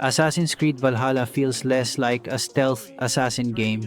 Assassin's Creed Valhalla feels less like a stealth assassin game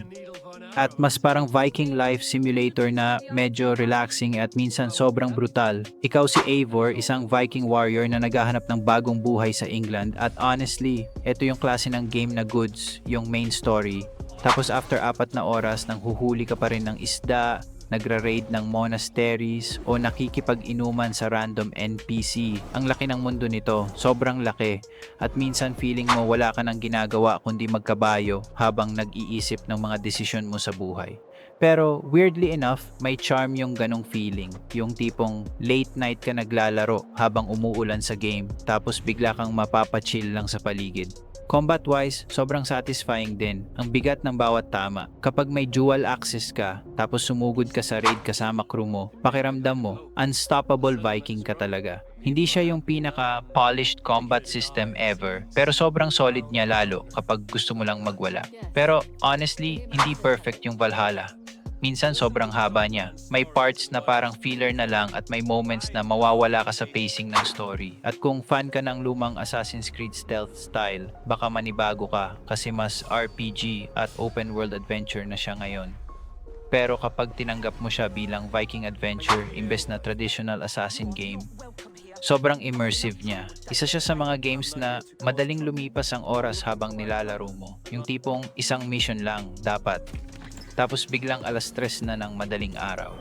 at mas parang Viking life simulator na medyo relaxing at minsan sobrang brutal. Ikaw si Eivor, isang Viking warrior na naghahanap ng bagong buhay sa England at honestly, ito yung klase ng game na goods, yung main story. Tapos after 4 na oras, nang huhuli ka pa rin ng isda, nagra-raid ng monasteries o nakikipag-inuman sa random NPC. Ang laki ng mundo nito, sobrang laki. At minsan feeling mo wala ka nang ginagawa kundi magkabayo habang nag-iisip ng mga desisyon mo sa buhay. Pero weirdly enough, may charm yung ganong feeling. Yung tipong late night ka naglalaro habang umuulan sa game tapos bigla kang mapapachill lang sa paligid. Combat-wise, sobrang satisfying din. Ang bigat ng bawat tama. Kapag may dual access ka, tapos sumugod ka sa raid kasama crew mo, pakiramdam mo, unstoppable Viking ka talaga. Hindi siya yung pinaka-polished combat system ever, pero sobrang solid niya lalo kapag gusto mo lang magwala. Pero honestly, hindi perfect yung Valhalla. Minsan sobrang haba niya. May parts na parang filler na lang at may moments na mawawala ka sa pacing ng story. At kung fan ka ng lumang Assassin's Creed stealth style, baka manibago ka kasi mas RPG at open world adventure na siya ngayon. Pero kapag tinanggap mo siya bilang Viking adventure imbes na traditional assassin game, sobrang immersive niya. Isa siya sa mga games na madaling lumipas ang oras habang nilalaro mo. Yung tipong isang mission lang dapat tapos biglang 3:00 na ng madaling araw.